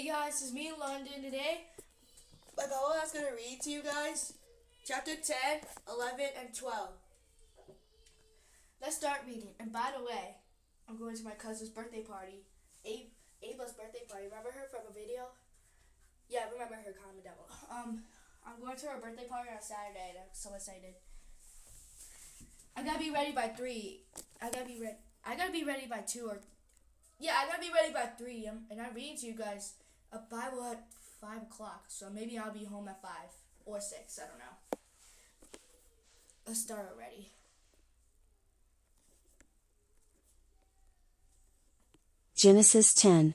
Hey guys, it's me, London, today. Like all I was going to read to you guys, chapter 10, 11, and 12. Let's start reading. And by the way, I'm going to my cousin's birthday party. Ava's birthday party. Remember her from a video? Yeah, remember her, comment down below. I'm going to her birthday party on Saturday, and I'm so excited. I gotta be ready by 3. I gotta be ready by 2 or... Yeah, I gotta be ready by 3. And I'm reading to you guys a Bible at 5 o'clock. So maybe I'll be home at 5 or 6. I don't know. Let's start already. Genesis 10.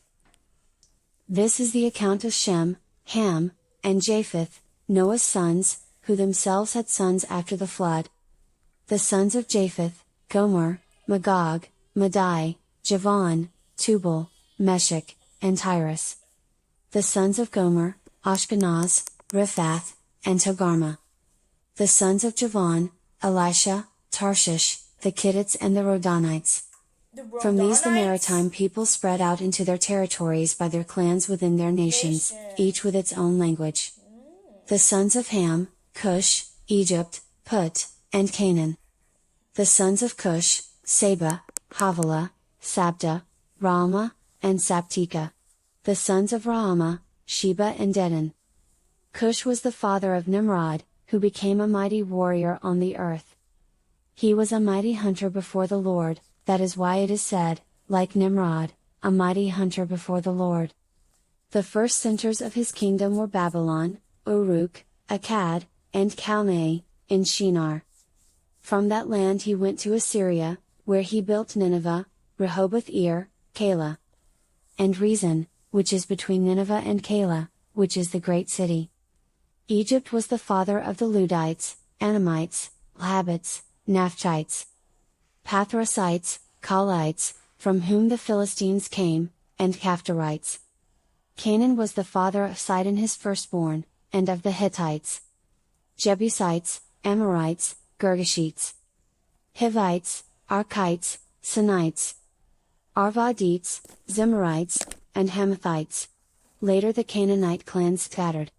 This is the account of Shem, Ham, and Japheth, Noah's sons, who themselves had sons after the flood. The sons of Japheth, Gomer, Magog, Madai, Javan, Tubal, Meshech, and Tyrus. The sons of Gomer, Ashkenaz, Riphath, and Togarmah. The sons of Javan, Elisha, Tarshish, the Kittites and the Rodanites. From these the maritime people spread out into their territories by their clans within their nations, each with its own language. The sons of Ham, Cush, Egypt, Put, and Canaan. The sons of Cush, Seba, Havilah, Sabta, Raamah, and Sabteka. The sons of Raamah, Sheba and Dedan. Cush was the father of Nimrod, who became a mighty warrior on the earth. He was a mighty hunter before the Lord, that is why it is said, like Nimrod, a mighty hunter before the Lord. The first centers of his kingdom were Babylon, Uruk, Akkad, and Calneh, in Shinar. From that land he went to Assyria, where he built Nineveh, Rehoboth-ir, Calah, and Rezin, which is between Nineveh and Calah, which is the great city. Egypt was the father of the Ludites, Anamites, Lahabites, Naphtites, Pathrasites, Kaulites, from whom the Philistines came, and Caphtorites. Canaan was the father of Sidon his firstborn, and of the Hittites, Jebusites, Amorites, Girgashites, Hivites, Archites, Sinites, Arvadites, Zemarites, and Hamathites. Later the Canaanite clans scattered.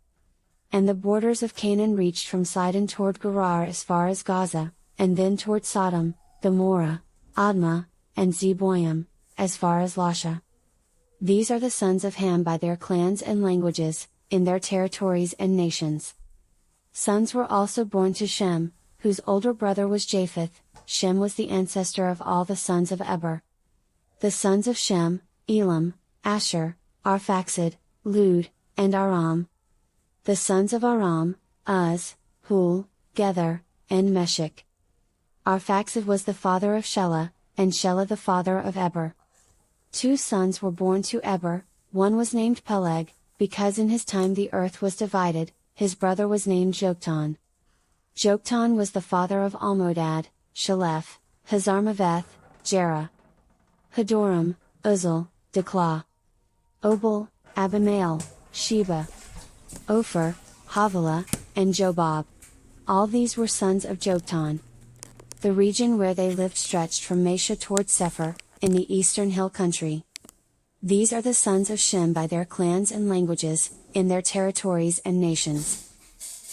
And the borders of Canaan reached from Sidon toward Gerar as far as Gaza, and then toward Sodom, Gomorrah, Admah, and Zeboim, as far as Lasha. These are the sons of Ham by their clans and languages, in their territories and nations. Sons were also born to Shem, whose older brother was Japheth. Shem was the ancestor of all the sons of Eber. The sons of Shem, Elam, Asher, Arphaxad, Lud, and Aram. The sons of Aram, Uz, Hul, Gether, and Meshech. Arphaxad was the father of Shelah, and Shelah the father of Eber. 2 sons were born to Eber, one was named Peleg, because in his time the earth was divided. His brother was named Joktan. Joktan was the father of Almodad, Shalef, Hazarmaveth, Jerah, Hadoram, Uzal, Diklah, Obal, Abimael, Sheba, Ophir, Havilah, and Jobab. All these were sons of Joktan. The region where they lived stretched from Mesha toward Sephir, in the eastern hill country. These are the sons of Shem by their clans and languages, in their territories and nations.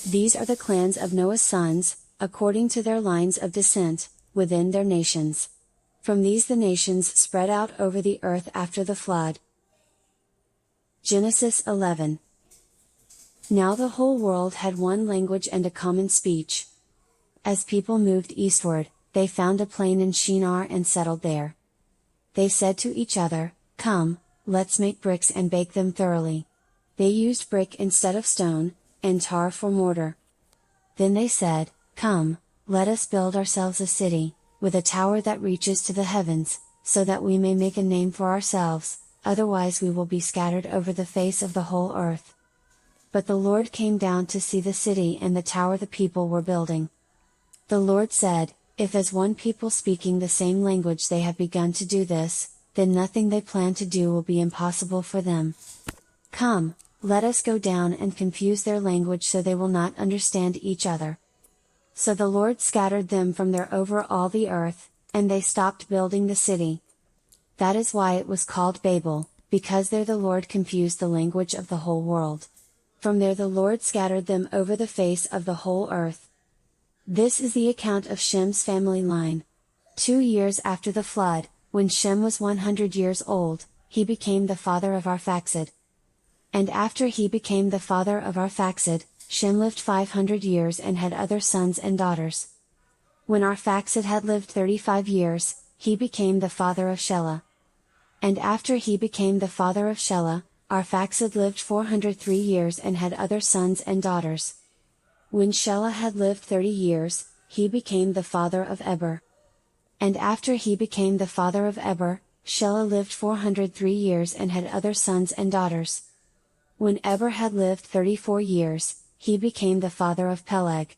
These are the clans of Noah's sons, according to their lines of descent, within their nations. From these the nations spread out over the earth after the flood. Genesis 11. Now the whole world had one language and a common speech. As people moved eastward, they found a plain in Shinar and settled there. They said to each other, "Come, let's make bricks and bake them thoroughly." They used brick instead of stone, and tar for mortar. Then they said, "Come, let us build ourselves a city, with a tower that reaches to the heavens, so that we may make a name for ourselves, otherwise we will be scattered over the face of the whole earth." But the Lord came down to see the city and the tower the people were building. The Lord said, "If as one people speaking the same language they have begun to do this, then nothing they plan to do will be impossible for them. Come, let us go down and confuse their language so they will not understand each other." So the Lord scattered them from there over all the earth, and they stopped building the city. That is why it was called Babel, because there the Lord confused the language of the whole world. From there the Lord scattered them over the face of the whole earth. This is the account of Shem's family line. 2 years after the flood, when Shem was 100 years old, he became the father of Arphaxad. And after he became the father of Arphaxad, Shem lived 500 years and had other sons and daughters. When Arphaxad had lived 35 years, he became the father of Shelah. And after he became the father of Shelah, Arphaxad lived 403 years and had other sons and daughters. When Shelah had lived 30 years, he became the father of Eber. And after he became the father of Eber, Shelah lived 403 years and had other sons and daughters. When Eber had lived 34 years, he became the father of Peleg.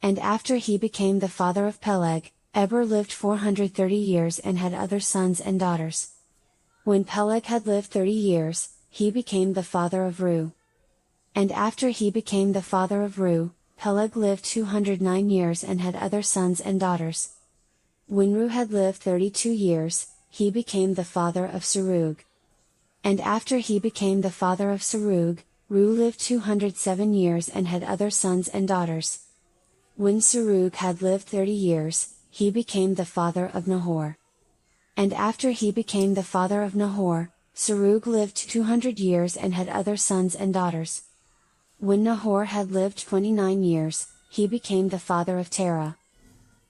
And after he became the father of Peleg, Eber lived 430 years and had other sons and daughters. When Peleg had lived 30 years, he became the father of Reu. And after he became the father of Reu, Peleg lived 209 years and had other sons and daughters. When Reu had lived 32 years, he became the father of Serug. And after he became the father of Serug, Reu lived 207 years and had other sons and daughters. When Serug had lived 30 years, he became the father of Nahor. And after he became the father of Nahor, Serug lived 200 years and had other sons and daughters. When Nahor had lived 29 years, he became the father of Terah.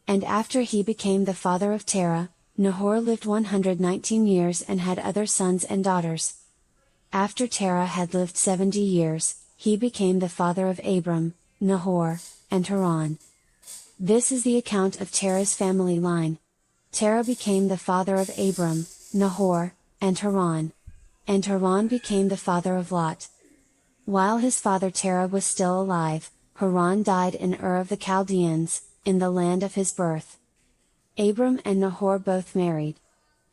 And after he became the father of Terah, Nahor lived 119 years and had other sons and daughters. After Terah had lived 70 years, he became the father of Abram, Nahor, and Haran. This is the account of Terah's family line. Terah became the father of Abram, Nahor, and Haran. And Haran became the father of Lot. While his father Terah was still alive, Haran died in Ur of the Chaldeans, in the land of his birth. Abram and Nahor both married.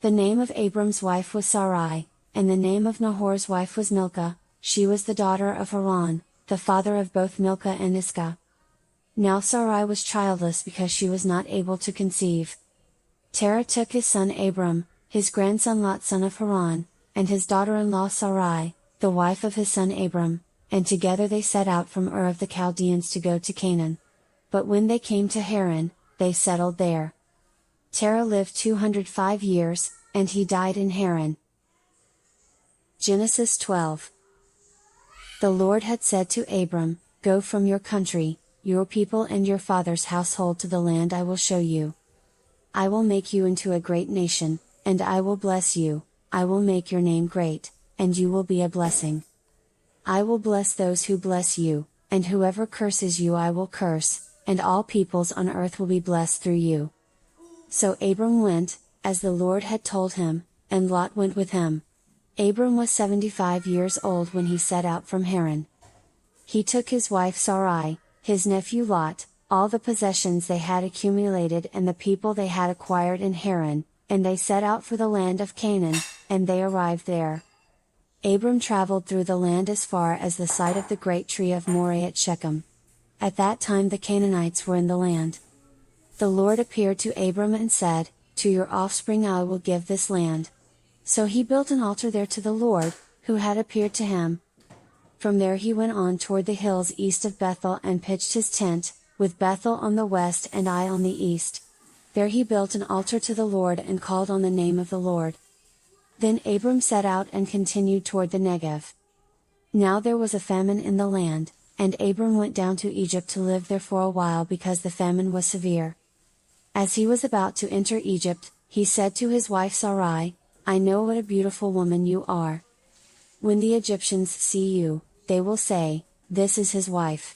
The name of Abram's wife was Sarai, and the name of Nahor's wife was Milcah. She was the daughter of Haran, the father of both Milcah and Iscah. Now Sarai was childless because she was not able to conceive. Terah took his son Abram, his grandson Lot son of Haran, and his daughter-in-law Sarai, the wife of his son Abram, and together they set out from Ur of the Chaldeans to go to Canaan. But when they came to Haran, they settled there. Terah lived 205 years, and he died in Haran. Genesis 12. The Lord had said to Abram, "Go from your country, your people and your father's household to the land I will show you. I will make you into a great nation, and I will bless you, I will make your name great, and you will be a blessing. I will bless those who bless you, and whoever curses you I will curse, and all peoples on earth will be blessed through you." So Abram went, as the Lord had told him, and Lot went with him. Abram was 75 years old when he set out from Haran. He took his wife Sarai, his nephew Lot, all the possessions they had accumulated and the people they had acquired in Haran, and they set out for the land of Canaan, and they arrived there. Abram traveled through the land as far as the site of the great tree of Moreh at Shechem. At that time the Canaanites were in the land. The Lord appeared to Abram and said, "To your offspring I will give this land." So he built an altar there to the Lord, who had appeared to him. From there he went on toward the hills east of Bethel and pitched his tent, with Bethel on the west and Ai on the east. There he built an altar to the Lord and called on the name of the Lord. Then Abram set out and continued toward the Negev. Now there was a famine in the land, and Abram went down to Egypt to live there for a while because the famine was severe. As he was about to enter Egypt, he said to his wife Sarai, "I know what a beautiful woman you are. When the Egyptians see you, they will say, 'This is his wife.'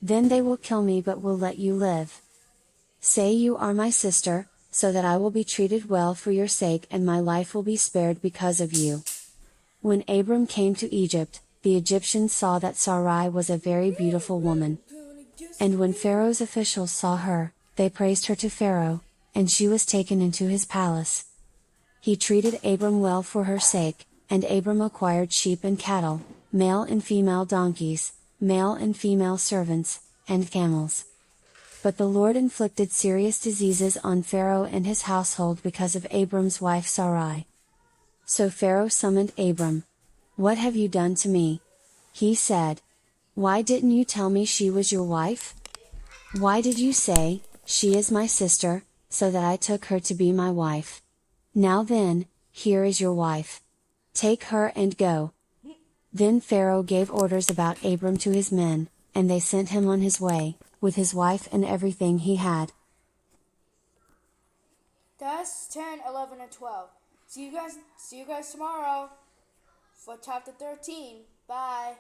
Then they will kill me but will let you live. Say you are my sister, so that I will be treated well for your sake and my life will be spared because of you." When Abram came to Egypt, the Egyptians saw that Sarai was a very beautiful woman. And when Pharaoh's officials saw her, they praised her to Pharaoh, and she was taken into his palace. He treated Abram well for her sake, and Abram acquired sheep and cattle, male and female donkeys, male and female servants, and camels. But the Lord inflicted serious diseases on Pharaoh and his household because of Abram's wife Sarai. So Pharaoh summoned Abram. "What have you done to me?" He said. "Why didn't you tell me she was your wife? Why did you say, 'She is my sister,' so that I took her to be my wife? Now then, here is your wife. Take her and go." Then Pharaoh gave orders about Abram to his men, and they sent him on his way, with his wife and everything he had. That's 10, 11, and 12. See you guys tomorrow for chapter 13. Bye.